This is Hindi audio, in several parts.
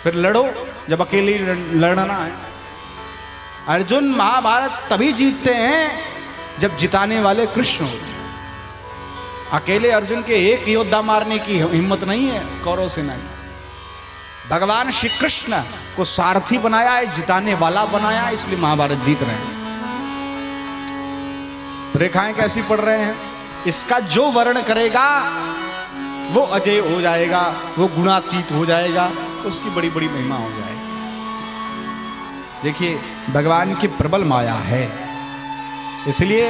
फिर लड़ो जब अकेले लड़ना है। अर्जुन महाभारत तभी जीतते हैं जब जिताने वाले कृष्ण हो। अकेले अर्जुन के एक योद्धा मारने की हिम्मत नहीं है कौरव सेना में। भगवान श्री कृष्ण को सारथी बनाया है, जिताने वाला बनाया है, इसलिए महाभारत जीत रहे हैं। रेखाएं कैसी पढ़ रहे हैं? इसका जो वर्ण करेगा वो अजय हो जाएगा, वो गुणातीत हो जाएगा, उसकी बड़ी बड़ी महिमा हो जाएगी। देखिए भगवान की प्रबल माया है, इसलिए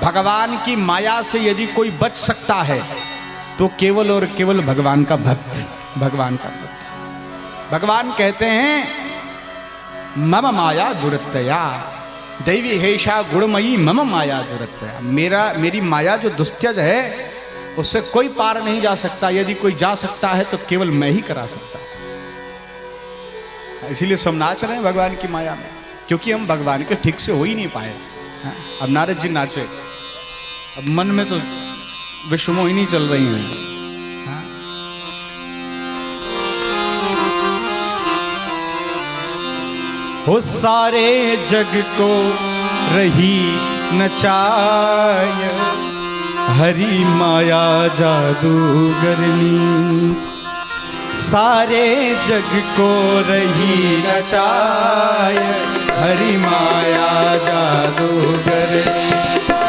भगवान की माया से यदि कोई बच सकता है तो केवल और केवल भगवान का भक्त, भगवान का भक्त। भगवान कहते हैं मम माया दुरत्यया दैवी हेषा गुणमयी मम माया दुरत्यया। मेरी माया जो दुस्त्यज है उससे कोई पार नहीं जा सकता। यदि कोई जा सकता है तो केवल मैं ही करा सकता हूं। इसीलिए सब नाच रहे हैं भगवान की माया में, क्योंकि हम भगवान के ठीक से हो ही नहीं पाए। अब नारद जी नाचे, अब मन में तो विषमोहिनी चल रही हैं। हो सारे जग को रही नचाय हरि माया जादूगरनी। सारे जग को रही नचाय हरि माया जादूगरनी।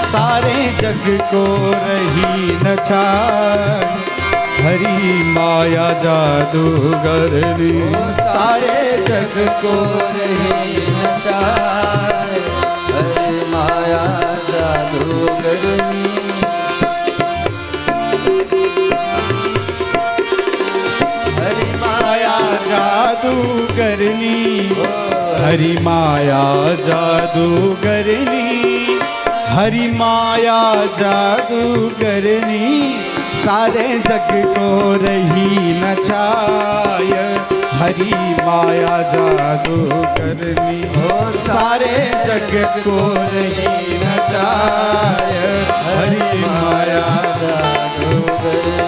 सारे जग को रही नचाय हरि माया जादूगरनी। सारे जग को रही नचाए हरि माया जादूगरनी। हरि माया जादूगरनी, हरि माया जादूगरनी, हरि माया जादूगरनी। सारे जग को रही नचाय हरि माया जादूगरनी। सारे जग को रही नचाय हरि माया जादूगरनी।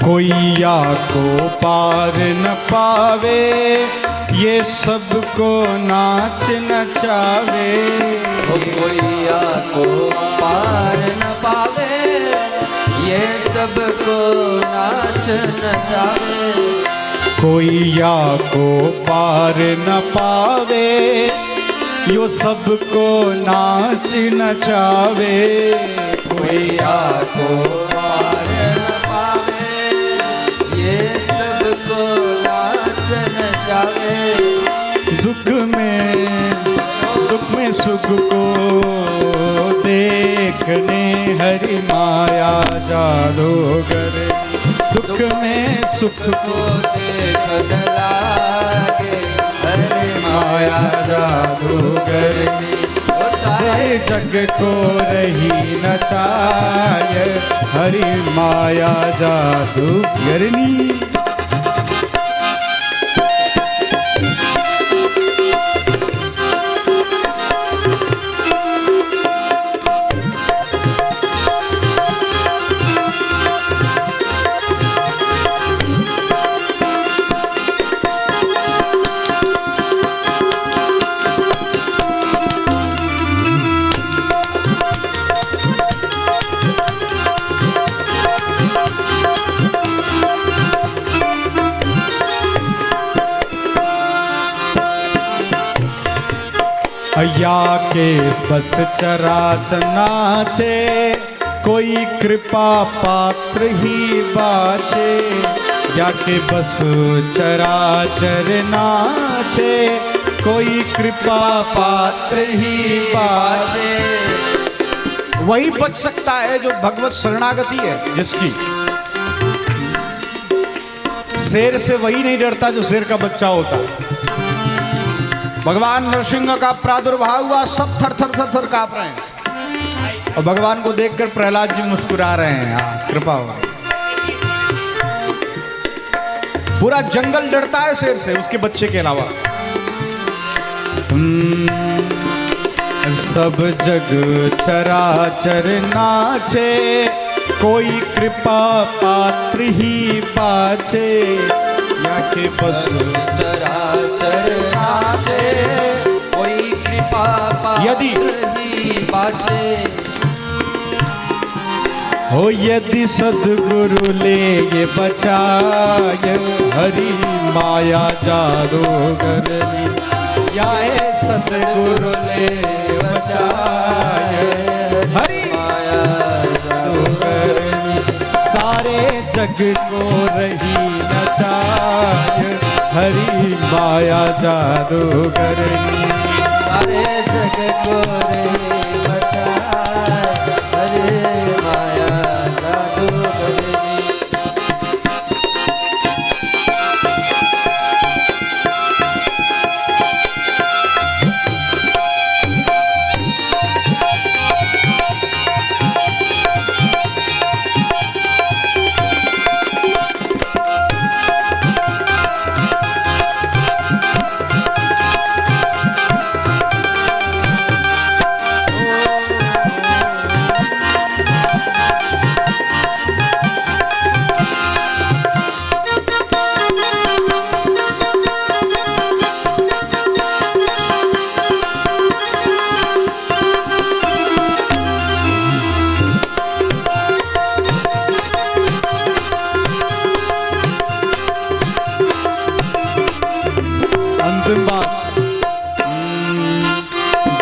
कोई या को पार न पावे ये सबको नाच नचावे। कोई या को पार न पावे ये सबको नाच नचावे। कोई या को पार न पावे यो सबको नाच नचावे। कोई या को पार न पावे ये सबको नाच नचावे। दुख में सुख को देखने हरि माया जादूगरनी। दुख में सुख को देखने लागे हरि माया जादूगरनी। सारे जग को रही नचाय हरि माया जादूगरनी। या के बस चराच नाचे कोई कृपा पात्र ही बाचे। या के बस चराचर नाचे, कोई कृपा पात्र ही पाचे। वही बच सकता है जो भगवत शरणागति है जिसकी। शेर से वही नहीं डरता जो शेर का बच्चा होता। भगवान नरसिंह का प्रादुर्भाव हुआ, सब थर थर थर थर कांप रहे हैं और भगवान को देखकर प्रहलाद जी मुस्कुरा रहे हैं। हाँ, कृपा हुआ। पूरा जंगल डरता है शेर से, उसके बच्चे के अलावा। सब जग चराचर नाचे, कोई कृपा पात्र ही पाचे। या के बस चराचर नाचे, कोई कृपा यदि ही पाचे। हो यदि सद्गुरु ले ये बचाए, हरि माया जादूगरनी। या सद्गुरु ले बचाए, हरि माया जादूगरनी। सारे जग को रही नचाए, हरि माया जादूगरनी। सारे जग को रही बचाए, हरे माया जादूगरनी।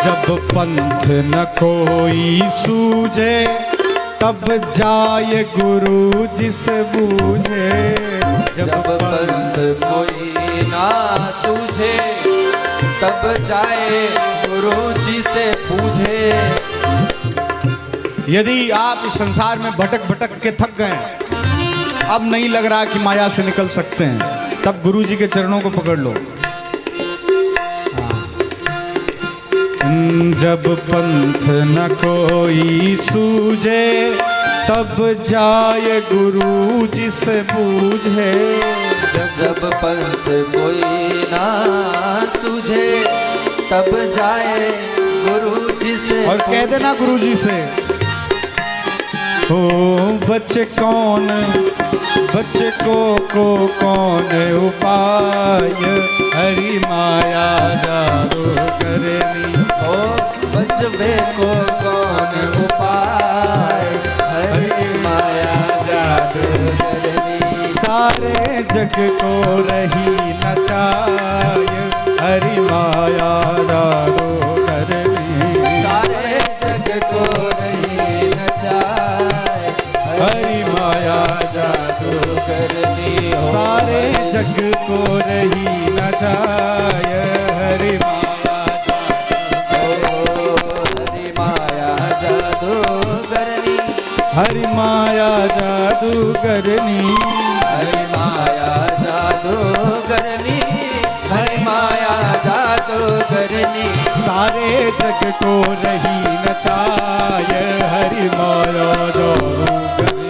जब पंथ न कोई सूझे, तब जाए गुरु जिस बूझे। जब पंथ कोई ना सूझे, तब जाए गुरु जी से पूछे। यदि आप इस संसार में भटक भटक के थक गए, अब नहीं लग रहा कि माया से निकल सकते हैं, तब गुरु जी के चरणों को पकड़ लो। जब पंथ न कोई सूझे, तब जाए गुरु जिस बूझे। जब पंथ कोई ना सूझे, तब जाए गुरु जी से। और कह देना गुरु जी से, हो बच्चे कौन, बच्चे को कौन उपाय, हरि माया जादूगरनी। ओ बचवे को कौन उपाय, हरि माया जादूगरनी। सारे जग को रही नचाए, हरि माया जादूगरनी। सारे जग को रही नचाए, हरि माया जादूगरनी। सारे जग को रही नचाए, हरि माया हरि माया जादूगरनी। हरि माया जादूगरनी। हरि माया जादूगरनी। हरि माया जादूगरनी। सारे जग को रही नचाए, हरि माया जादूगरनी।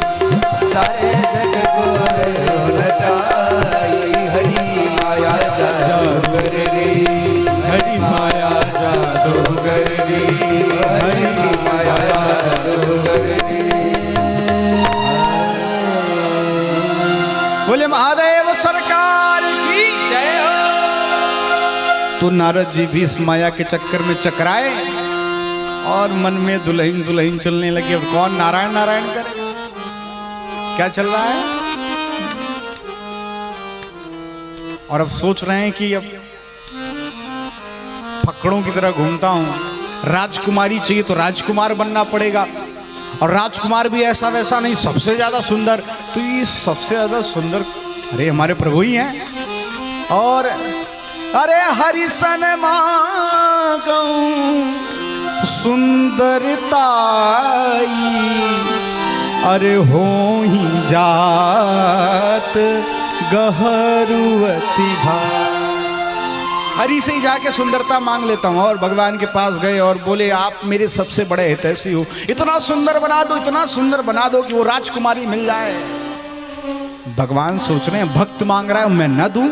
सारे जग को रही नचाए, हरि माया जादूगरनी। हरि माया जादूगरनी। हरि माया जादूगरनी। बोले महादेव सरकार की जय हो। तो नारद जी भी इस माया के चक्कर में चकराए और मन में दुल्हन दुल्हन चलने लगे। अब कौन नारायण नारायण करे? क्या चल रहा है? और अब सोच रहे हैं कि अब फकड़ों की तरह घूमता हूं, राजकुमारी चाहिए तो राजकुमार बनना पड़ेगा। और राजकुमार भी ऐसा वैसा नहीं, सबसे ज्यादा सुंदर। तो ये सबसे ज्यादा सुंदर अरे हमारे प्रभु ही हैं। और अरे हरिसन मांगऊं सुंदरताई, अरे हो ही जात गहरुवती भा। हरि से ही जाके सुंदरता मांग लेता हूँ। और भगवान के पास गए और बोले आप मेरे सबसे बड़े हितैषी हो, इतना सुंदर बना दो, इतना सुंदर बना दो कि वो राजकुमारी मिल जाए। भगवान सोच रहे हैं भक्त मांग रहा है मैं न दूं?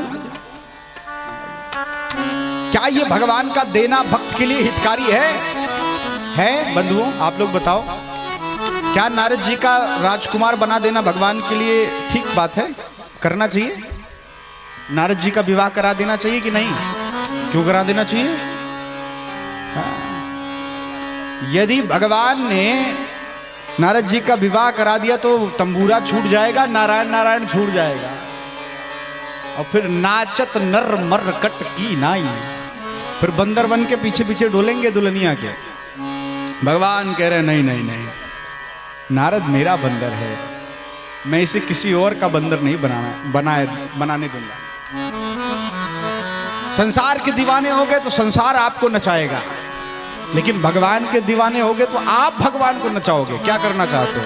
क्या ये भगवान का देना भक्त के लिए हितकारी है बंधुओं? आप लोग बताओ, क्या नारद जी का राजकुमार बना देना भगवान के लिए ठीक बात है? करना चाहिए? नारद जी का विवाह करा देना चाहिए कि नहीं? क्यों करा देना चाहिए? यदि भगवान ने नारद जी का विवाह करा दिया तो तंबूरा छूट जाएगा, नारायण नारायण छूट जाएगा, और फिर नाचत नर मर कट की नाई, फिर बंदर बन के पीछे पीछे डोलेंगे दुल्हनिया के। भगवान कह रहे नहीं नहीं नहीं, नारद मेरा बंदर है, मैं इसे किसी और का बंदर नहीं बनाने दूंगा। संसार के दीवाने हो गए तो संसार आपको नचाएगा, लेकिन भगवान के दीवाने हो गए तो आप भगवान को नचाओगे। क्या करना चाहते हो?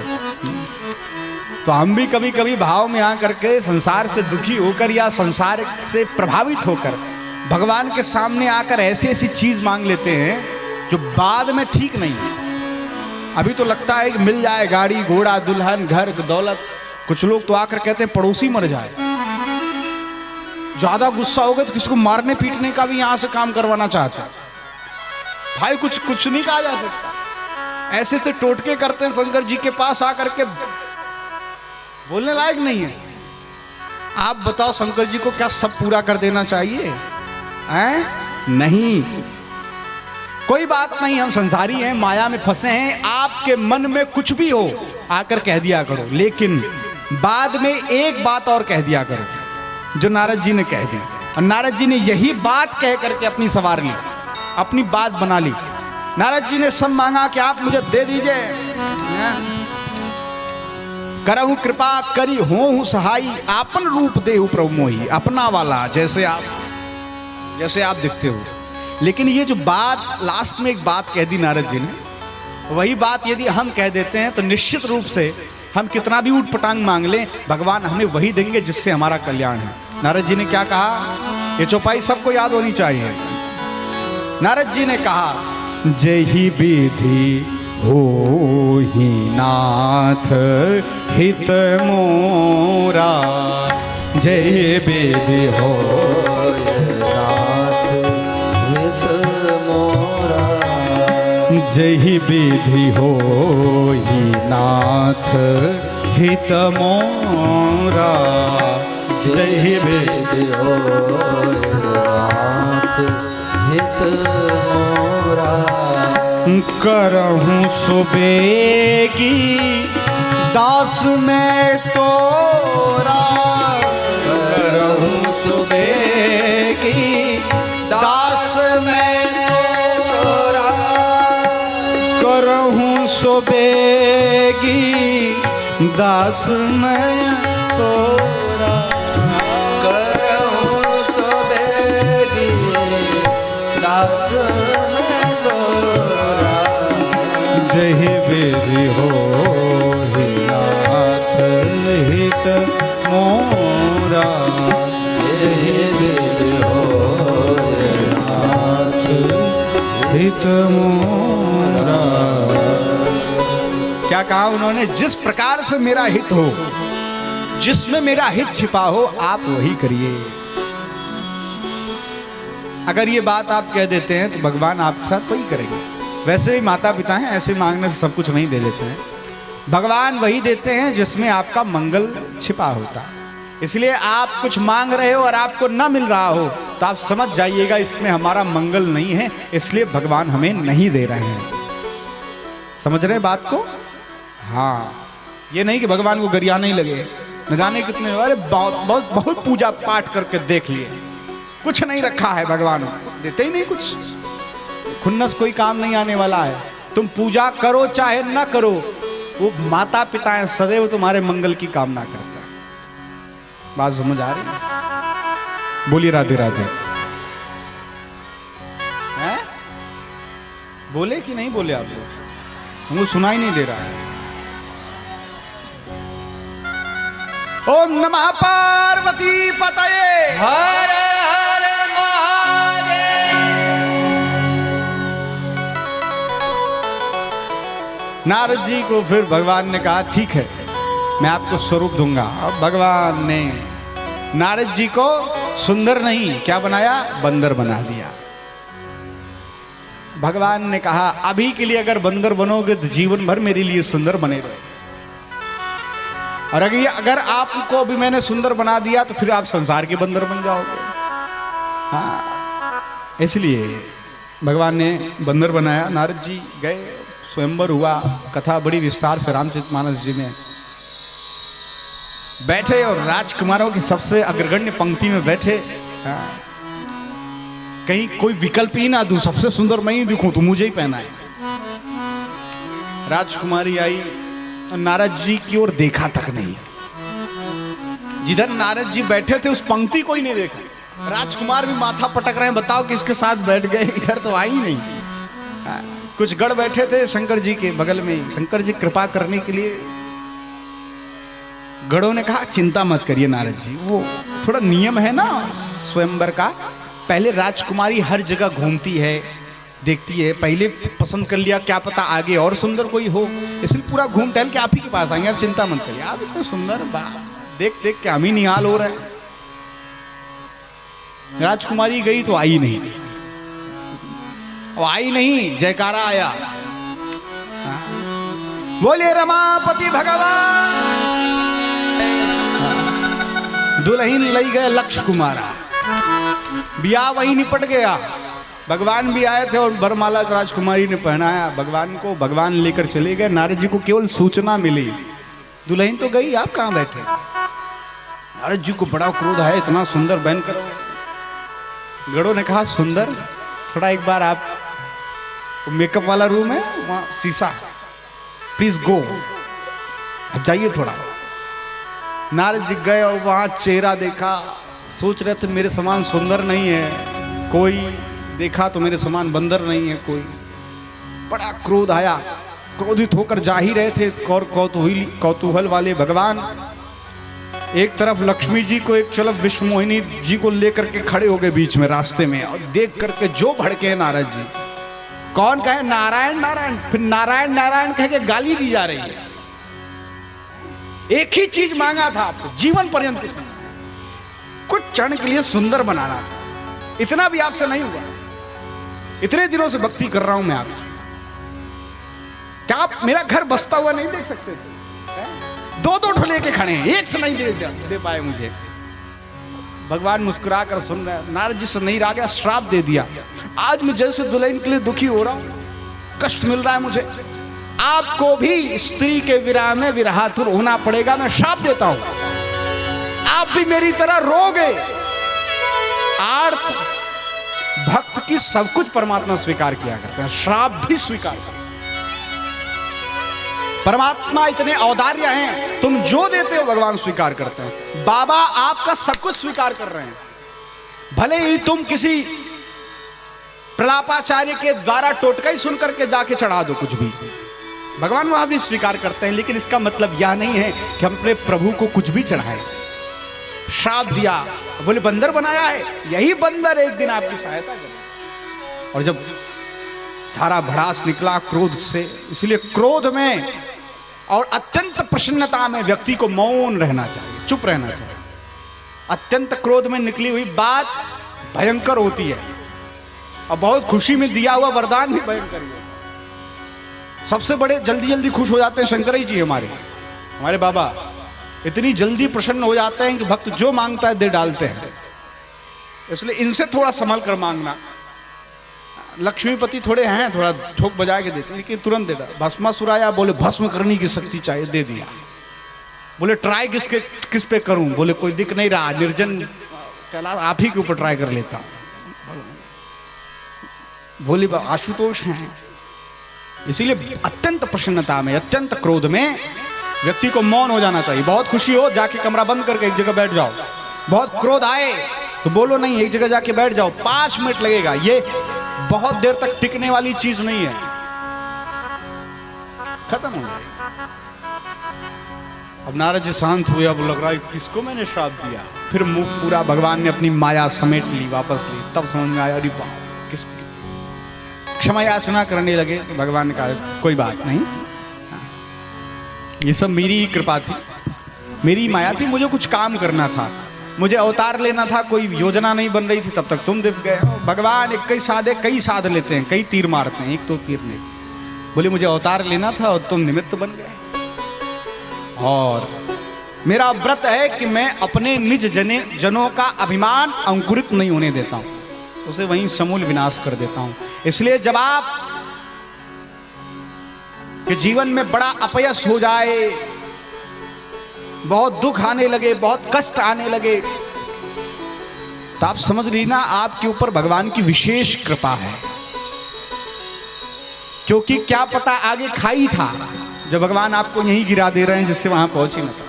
तो हम भी कभी कभी भाव में आकर के संसार से दुखी होकर या संसार से प्रभावित होकर भगवान के सामने आकर ऐसी ऐसी चीज मांग लेते हैं जो बाद में ठीक नहीं है। अभी तो लगता है कि मिल जाए गाड़ी घोड़ा दुल्हन घर दौलत, कुछ लोग तो आकर कहते हैं पड़ोसी मर जाए। ज्यादा गुस्सा हो गया तो किसको मारने पीटने का भी यहां से काम करवाना चाहता है। भाई कुछ नहीं कहा जा सकता। ऐसे से टोटके करते हैं शंकर जी के पास आकर के, बोलने लायक नहीं है। आप बताओ शंकर जी को क्या सब पूरा कर देना चाहिए? हैं? नहीं, कोई बात नहीं, हम संसारी हैं, माया में फंसे हैं। आपके मन में कुछ भी हो आकर कह दिया करो, लेकिन बाद में एक बात और कह दिया करो जो नारद जी ने कह दी। और नारद जी ने यही बात कह करके अपनी सवार ली, अपनी बात बना ली। नारद जी ने सब मांगा कि आप मुझे दे दीजिए, करहु कृपा करी होहु सहाई, आपन रूप देहु प्रभु मोही, अपना वाला जैसे आप दिखते हो। लेकिन ये जो बात लास्ट में एक बात कह दी नारद जी ने, वही बात यदि हम कह देते हैं तो निश्चित रूप से हम कितना भी ऊट पटांग मांग लें, भगवान हमें वही देंगे जिससे हमारा कल्याण है। नारद जी ने क्या कहा, ये चौपाई सबको याद होनी चाहिए। नारद जी ने कहा, जही विधि होहि नाथ हित मोरा, जय विधि हो नाथ हित मोरा, जही विधि होहि नाथ हित मोरा, जही विधि हो नाथ हित मोरा, करहूं सुबेगी दास में तोरा, करहूं सुबेगी दास में तोरा, करहूं सुबेगी दास में तोरा, करहूं सुबेगी दास में तोरा, जही विधि होहि नाथ हित मोरा, जही विधि होहि नाथ हित मोरा। क्या कहा उन्होंने? जिस प्रकार से मेरा हित हो, जिसमें मेरा हित छिपा हो, आप वही करिए। अगर ये बात आप कह देते हैं तो भगवान आपके साथ वही करेंगे। वैसे भी माता पिता हैं, ऐसे मांगने से सब कुछ नहीं दे देते हैं। भगवान वही देते हैं जिसमें आपका मंगल छिपा होता है। इसलिए आप कुछ मांग रहे हो और आपको ना मिल रहा हो तो आप समझ जाइएगा इसमें हमारा मंगल नहीं है, इसलिए भगवान हमें नहीं दे रहे हैं। समझ रहे बात को? हाँ, ये नहीं कि भगवान को गरियाने ही लगे, न जाने कितने, अरे बहुत पूजा पाठ करके देख लिए, कुछ नहीं रखा है भगवान, देते ही नहीं कुछ। खुन्नस कोई काम नहीं आने वाला है। तुम पूजा करो चाहे ना करो, वो माता पिता है, सदैव तुम्हारे मंगल की कामना करता है। बात समझ आ रही है? बोलिए राधे राधे। हैं? बोले कि नहीं बोले आप लोग? हमको सुनाई नहीं दे रहा है। ओम नमः पार्वती पतये। हर हर महादेव। नारद जी को फिर भगवान ने कहा ठीक है, मैं आपको स्वरूप दूंगा। अब भगवान ने नारद जी को सुंदर नहीं क्या बनाया, बंदर बना दिया। भगवान ने कहा अभी के लिए अगर बंदर बनोगे तो जीवन भर मेरे लिए सुंदर बने रहे, और अगर आपको भी मैंने सुंदर बना दिया तो फिर आप संसार के बंदर बन जाओगे। हाँ, इसलिए भगवान ने बंदर बनाया। नारद जी गए, स्वयंवर हुआ, कथा बड़ी विस्तार से रामचरितमानस जी में बैठे और राजकुमारों की सबसे अग्रगण्य पंक्ति में बैठे। हाँ, कहीं कोई विकल्प ही ना दूं, सबसे सुंदर मैं ही दिखूं तो मुझे ही पहना है। राजकुमारी आई, नारद जी की ओर देखा तक नहीं। जिधर नारद जी बैठे थे उस पंक्ति को ही नहीं देखा। राजकुमार भी माथा पटक रहे हैं, बताओ किसके साथ बैठ गए, इधर तो आई नहीं। कुछ गढ़ बैठे थे शंकर जी के बगल में। शंकर जी कृपा करने के लिए गढ़ों ने कहा चिंता मत करिए नारद जी, वो थोड़ा नियम है ना स्वयंवर का, पहले राजकुमारी हर जगह घूमती है, देखती है, पहले पसंद कर लिया, क्या पता आगे और सुंदर कोई हो, इसलिए पूरा घूम टहल के आप ही के पास आएंगे, आप चिंता मत करिए। आप इतने सुंदर देख देख के हम ही निहाल हो रहे हैं। राजकुमारी गई तो आई नहीं, आई नहीं, जयकारा आया, बोलिए रमापति भगवान। दुल्हन लई गए लक्ष्य कुमारा, ब्याह वही निपट गया। भगवान भी आए थे और वरमाला राजकुमारी ने पहनाया भगवान को, भगवान लेकर चले गए। नारद जी को केवल सूचना मिली, दुल्हन तो गई, आप कहां बैठे। नारद जी को बड़ा क्रोध है, इतना सुंदर बहन करो। गढ़ों ने कहा सुंदर थोड़ा एक बार आप, मेकअप वाला रूम है वहां शीशा, प्लीज गो, अब जाइए थोड़ा। नारद जी गए और वहां चेहरा देखा, सोच रहे थे मेरे समान सुंदर नहीं है कोई, देखा तो मेरे समान बंदर नहीं है कोई। बड़ा क्रोध आया, क्रोधित होकर जा ही रहे थे कौतूहल वाले भगवान। एक तरफ लक्ष्मी जी को, एक तरफ विश्व मोहिनी जी को लेकर के खड़े हो गए बीच में रास्ते में, और देख करके जो भड़के नारद जी, कौन कहे नारायण नारायण, फिर नारायण नारायण कह के गाली दी जा रही है। एक ही चीज मांगा था आपको जीवन पर्यंत, कुछ क्षण के लिए सुंदर बनाना था, इतना भी आपसे नहीं हुआ। इतने दिनों से भक्ति कर रहा हूं मैं आपकी, क्या आप मेरा घर बसता हुआ नहीं देख सकते थे? दो दो ठो लेके खड़े हैं, एक से नहीं दे पाए मुझे। भगवान मुस्कुरा कर सुन रहे हैं। नारद जी से नहीं रहा गया, श्राप दे दिया। आज मैं जैसे दुल्हन के लिए दुखी हो रहा हूं, कष्ट मिल रहा है मुझे, आपको भी स्त्री के विरह में विरहातुर होना पड़ेगा। मैं श्राप देता हूं, आप भी मेरी तरह रोगे। आर्त भक्त की सब कुछ परमात्मा स्वीकार किया करते हैं, श्राप भी स्वीकार करते हैं। परमात्मा इतने औदार्य हैं, तुम जो देते हो भगवान स्वीकार करते हैं। बाबा आपका सब कुछ स्वीकार कर रहे हैं, भले ही तुम किसी प्रलापाचार्य के द्वारा टोटका ही सुन करके जाके चढ़ा दो कुछ भी, भगवान वहां भी स्वीकार करते हैं। लेकिन इसका मतलब यह नहीं है कि हम अपने प्रभु को कुछ भी चढ़ाएं। श्राप दिया, बोले बंदर बनाया है, यही बंदर एक दिन आपकी सहायता करे। और जब सारा भड़ास निकला क्रोध से, इसलिए क्रोध में और अत्यंत प्रसन्नता में व्यक्ति को मौन रहना चाहिए, चुप रहना चाहिए। अत्यंत क्रोध में निकली हुई बात भयंकर होती है, और बहुत खुशी में दिया हुआ वरदान भी भयंकर है। सबसे बड़े जल्दी जल्दी खुश हो जाते हैं शंकर जी, हमारे बाबा इतनी जल्दी प्रसन्न हो जाते हैं कि भक्त जो मांगता है दे डालते हैं। इसलिए इनसे थोड़ा संभल कर मांगना। लक्ष्मीपति थोड़े हैं, थोड़ा ठोक बजा के देते हैं, लेकिन तुरंत दे डाल। भस्मासुराया, बोले भस्म करने की शक्ति चाहिए, दे दिया। बोले ट्राई किस पे करूं, बोले कोई दिख नहीं रहा, निर्जन कैलाश आप ही के ऊपर ट्राई कर लेता हूं। बोले आशुतोष हैं। इसीलिए अत्यंत प्रसन्नता में, अत्यंत क्रोध में व्यक्ति को मौन हो जाना चाहिए। बहुत खुशी हो, जाके कमरा बंद करके एक जगह बैठ जाओ। बहुत क्रोध आए तो बोलो नहीं, एक जगह जाके बैठ जाओ। 5 मिनट लगेगा, ये बहुत देर तक टिकने वाली चीज नहीं है, खत्म हो जाएगी। अब नारद जी शांत हुए। अब लग रहा है किसको मैंने श्राप दिया। फिर मुंह पूरा भगवान ने अपनी माया समेट ली, वापस ली। तब समझ में आया, अरे बाप, किस क्षमा याचना करने लगे। तो भगवान ने कहा कोई बात नहीं, ये सब मेरी ही कृपा थी, मेरी माया थी। मुझे कुछ काम करना था, मुझे अवतार लेना था, कोई योजना नहीं बन रही थी, तब तक तुम दिख गए। भगवान एक कई साध लेते हैं, कई तीर मारते हैं, एक तो तीर नहीं। बोले मुझे अवतार लेना था और तुम निमित्त बन गए। और मेरा व्रत है कि मैं अपने निज जनों का अभिमान अंकुरित नहीं होने देता हूं, उसे वहीं समूल विनाश कर देता हूं। इसलिए जब आप के जीवन में बड़ा अपयश हो जाए, बहुत दुख आने लगे, बहुत कष्ट आने लगे, तो आप समझ लीजिए ना आपके ऊपर भगवान की विशेष कृपा है। क्योंकि क्या पता आगे खाई था, जब भगवान आपको यहीं गिरा दे रहे हैं जिससे वहां पहुंच ही ना पाए।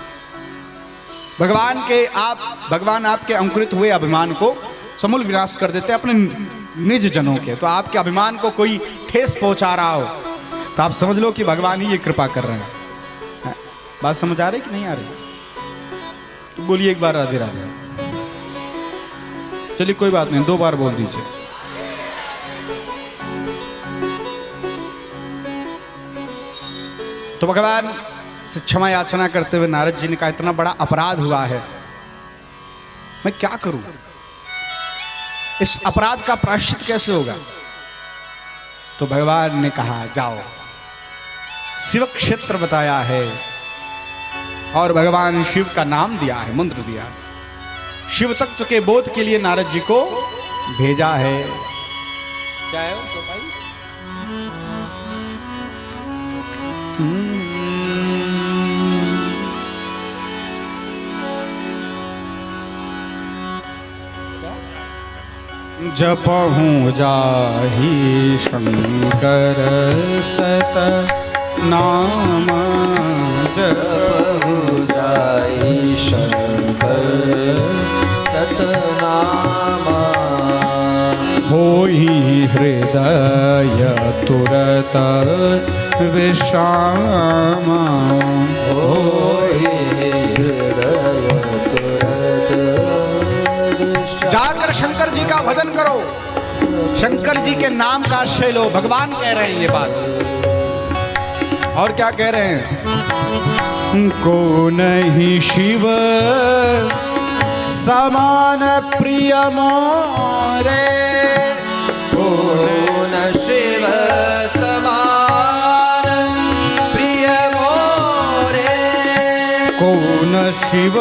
भगवान आपके अंकुरित हुए अभिमान को समूल विनाश कर देते हैं अपने निज जनों के। तो आपके अभिमान को कोई ठेस पहुंचा रहा हो तो आप समझ लो कि भगवान ही ये कृपा कर रहे हैं। बात समझ आ रही कि नहीं आ रही? तो बोलिए एक बार राधे राधे। चलिए कोई बात नहीं, 2 बार बोल दीजिए। तो भगवान से क्षमा याचना करते हुए नारद जी ने कहा इतना बड़ा अपराध हुआ है, मैं क्या करूं? इस अपराध का प्रायश्चित कैसे होगा? तो भगवान ने कहा जाओ, शिव क्षेत्र बताया है और भगवान शिव का नाम दिया है, मंत्र दिया है। शिव तत्व के बोध के लिए नारद जी को भेजा है। क्या है वो भाई? जपहूँ जाहि शंकर सत नाम, जपहु जाहि शंकर सतनाम, होई हृदय तुरत विश्राम, होई हृदय तुरत विश्राम। जाकर शंकर जी का भजन करो, शंकर जी के नाम का आश्रय लो। भगवान कह रहे हैं ये बात। और क्या कह रहे हैं? को नहीं शिव समान प्रिय मोरे, को न शिव समान प्रिय मोरे, को न शिव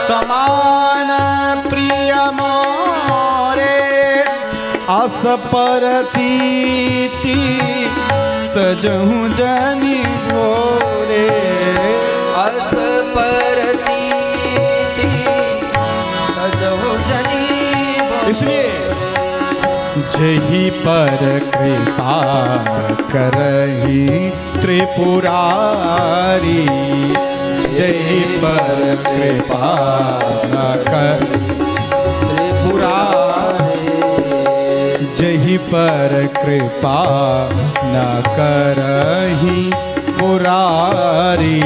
समान प्रिय मोरे, असपरतीति तजहु जनि भोरे, असपरतीति तजहु जनि भोरे। इसलिए जही पर कृपा करही त्रिपुरारी, जही पर कृपा कर त्रिपुरारी, जही पर कृपा न करही पुरारी।